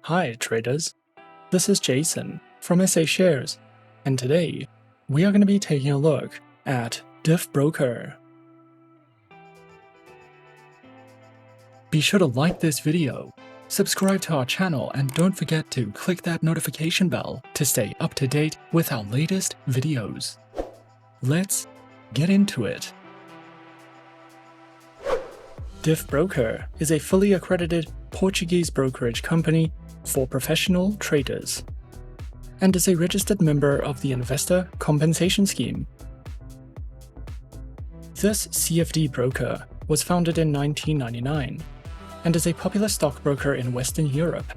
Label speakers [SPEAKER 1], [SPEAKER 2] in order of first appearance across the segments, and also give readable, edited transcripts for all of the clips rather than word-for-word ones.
[SPEAKER 1] Hi traders, this is Jason from SA Shares, and today we are going to be taking a look at Dif Broker. Be sure to like this video, subscribe to our channel, and don't forget to click that notification bell to stay up to date with our latest videos. Let's get into it. Dif Broker is a fully accredited Portuguese brokerage company for professional traders and is a registered member of the Investor Compensation Scheme. This CFD broker was founded in 1999 and is a popular stockbroker in Western Europe,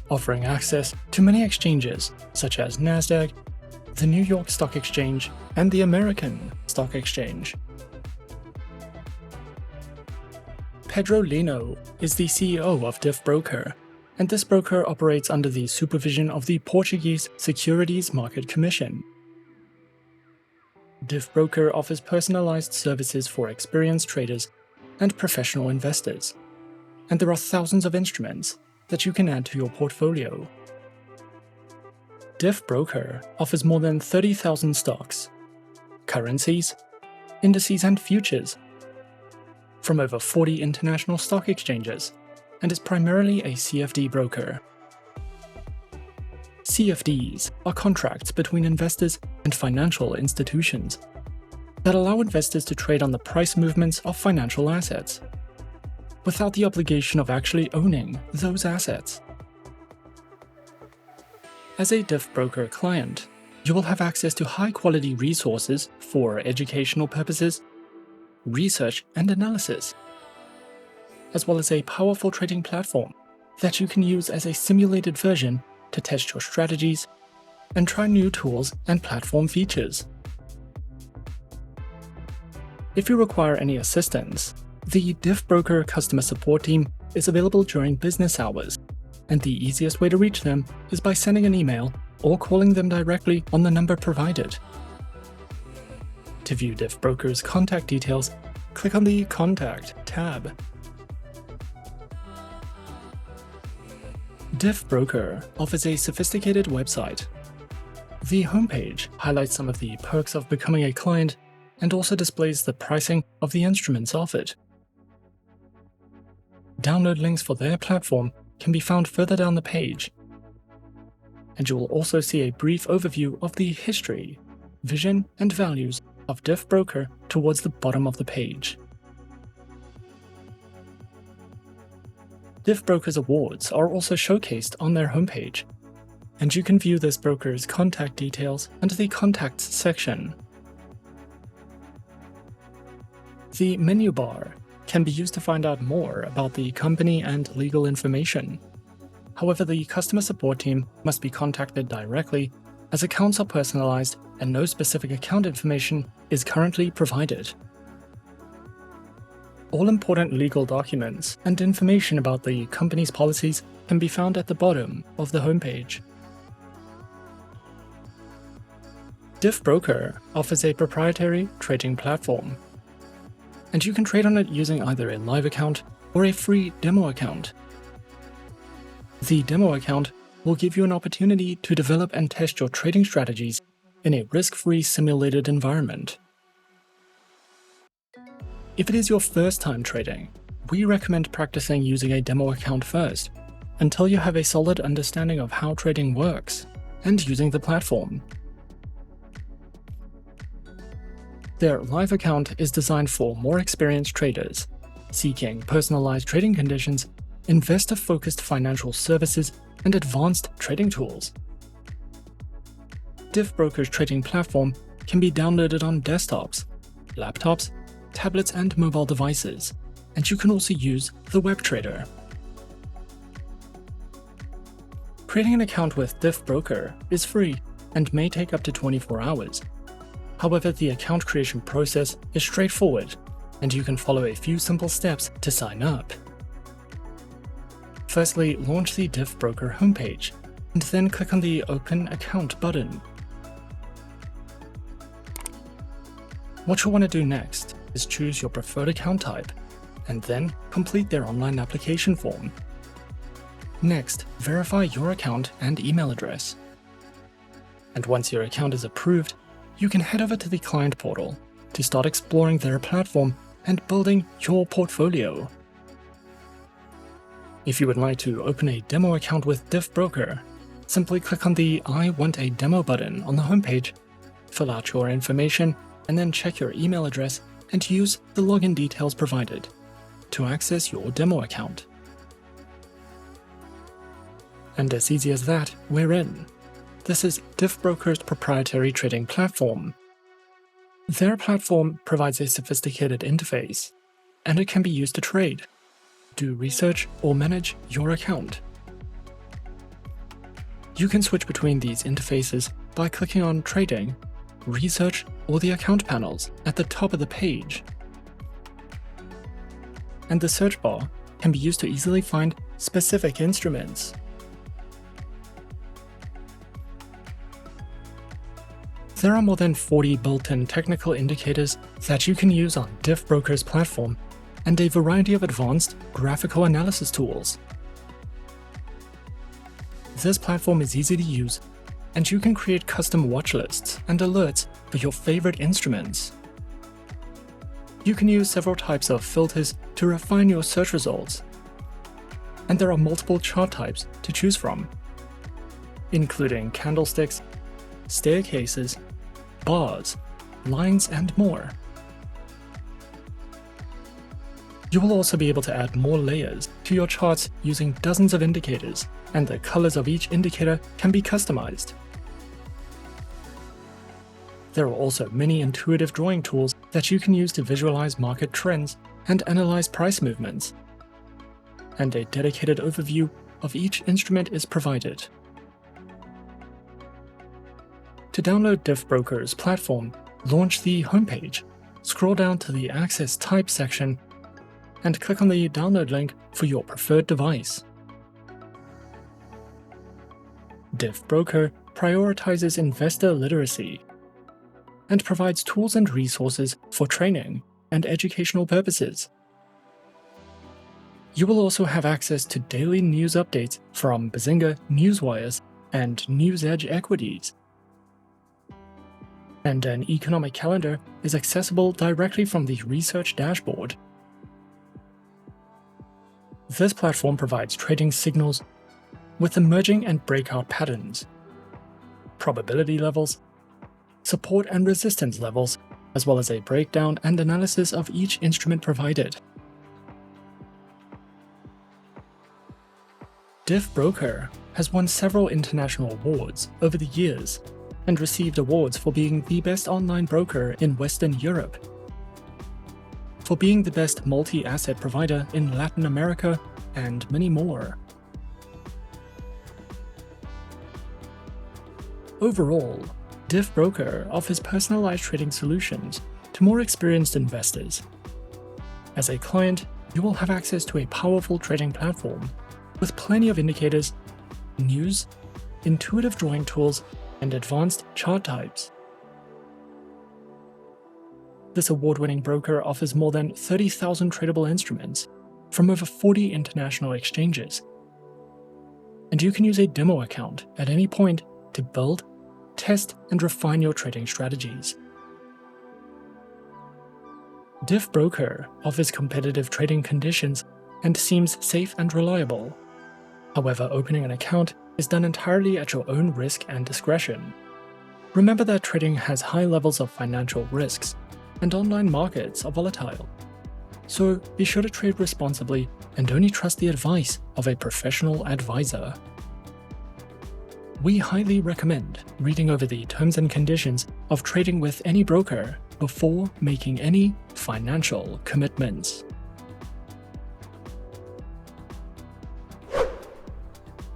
[SPEAKER 1] offering access to many exchanges such as NASDAQ, the New York Stock Exchange, and the American Stock Exchange. Pedro Lino is the CEO of Dif Broker, and this broker operates under the supervision of the Portuguese Securities Market Commission. Dif Broker offers personalized services for experienced traders and professional investors, and there are thousands of instruments that you can add to your portfolio. Dif Broker offers more than 30,000 stocks, currencies, indices, and futures from over 40 international stock exchanges, and is primarily a CFD broker. CFDs are contracts between investors and financial institutions that allow investors to trade on the price movements of financial assets, without the obligation of actually owning those assets. As a Dif Broker client, you will have access to high-quality resources for educational purposes, research and analysis, as well as a powerful trading platform that you can use as a simulated version to test your strategies and try new tools and platform features. If you require any assistance, the Dif Broker customer support team is available during business hours, and the easiest way to reach them is by sending an email or calling them directly on the number provided. To view Dif Broker's contact details, click on the Contact tab. Dif Broker offers a sophisticated website. The homepage highlights some of the perks of becoming a client and also displays the pricing of the instruments offered. Download links for their platform can be found further down the page, and you will also see a brief overview of the history, vision, and values of Dif Broker towards the bottom of the page. Dif Broker's awards are also showcased on their homepage, and you can view this broker's contact details under the Contacts section. The menu bar can be used to find out more about the company and legal information. However, the customer support team must be contacted directly, as accounts are personalized and no specific account information is currently provided. All important legal documents and information about the company's policies can be found at the bottom of the homepage. Dif Broker offers a proprietary trading platform, and you can trade on it using either a live account or a free demo account. The demo account will give you an opportunity to develop and test your trading strategies in a risk-free simulated environment. If it is your first time trading, we recommend practicing using a demo account first, until you have a solid understanding of how trading works and using the platform. Their live account is designed for more experienced traders seeking personalized trading conditions, investor-focused financial services, and advanced trading tools. Dif Broker's trading platform can be downloaded on desktops, laptops, tablets, and mobile devices, and you can also use the web trader. Creating an account with Dif Broker is free and may take up to 24 hours. However, the account creation process is straightforward, and you can follow a few simple steps to sign up. Firstly, launch the Dif Broker homepage, and then click on the Open Account button. What you'll want to do next is choose your preferred account type, and then complete their online application form. Next, verify your account and email address. And once your account is approved, you can head over to the client portal to start exploring their platform and building your portfolio. If you would like to open a demo account with Dif Broker, simply click on the I want a demo button on the homepage, fill out your information, and then check your email address and use the login details provided to access your demo account. And as easy as that, we're in. This is Dif Broker's proprietary trading platform. Their platform provides a sophisticated interface, and it can be used to trade, do research, or manage your account. You can switch between these interfaces by clicking on Trading, Research, or the Account panels at the top of the page. And the search bar can be used to easily find specific instruments. There are more than 40 built-in technical indicators that you can use on Dif Broker's platform, and a variety of advanced graphical analysis tools. This platform is easy to use, and you can create custom watch lists and alerts for your favorite instruments. You can use several types of filters to refine your search results, and there are multiple chart types to choose from, including candlesticks, staircases, bars, lines, and more. You will also be able to add more layers to your charts using dozens of indicators, and the colors of each indicator can be customized. There are also many intuitive drawing tools that you can use to visualize market trends and analyze price movements. And a dedicated overview of each instrument is provided. To download Dif Broker's platform, launch the homepage, scroll down to the Access Type section, and click on the download link for your preferred device. Dif Broker prioritizes investor literacy and provides tools and resources for training and educational purposes. You will also have access to daily news updates from Bazinga Newswires and NewsEdge Equities. And an economic calendar is accessible directly from the research dashboard. This platform provides trading signals with emerging and breakout patterns, probability levels, support and resistance levels, as well as a breakdown and analysis of each instrument provided. Dif Broker has won several international awards over the years and received awards for being the best online broker in Western Europe, for being the best multi-asset provider in Latin America, and many more. Overall, Dif Broker offers personalized trading solutions to more experienced investors. As a client, you will have access to a powerful trading platform with plenty of indicators, news, intuitive drawing tools, and advanced chart types. This award-winning broker offers more than 30,000 tradable instruments from over 40 international exchanges. And you can use a demo account at any point to build, test, and refine your trading strategies. Dif Broker offers competitive trading conditions and seems safe and reliable. However, opening an account is done entirely at your own risk and discretion. Remember that trading has high levels of financial risks, and online markets are volatile. So be sure to trade responsibly and only trust the advice of a professional advisor. We highly recommend reading over the terms and conditions of trading with any broker before making any financial commitments.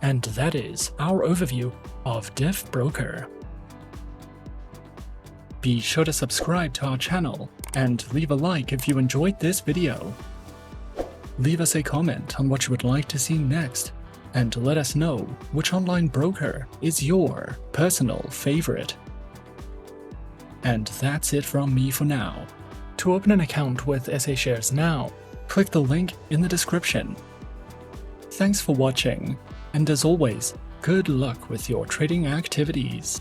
[SPEAKER 1] And that is our overview of Dif Broker. Be sure to subscribe to our channel and leave a like if you enjoyed this video. Leave us a comment on what you would like to see next, and let us know which online broker is your personal favorite. And that's it from me for now. To open an account with SA Shares now, click the link in the description. Thanks for watching, and as always, good luck with your trading activities.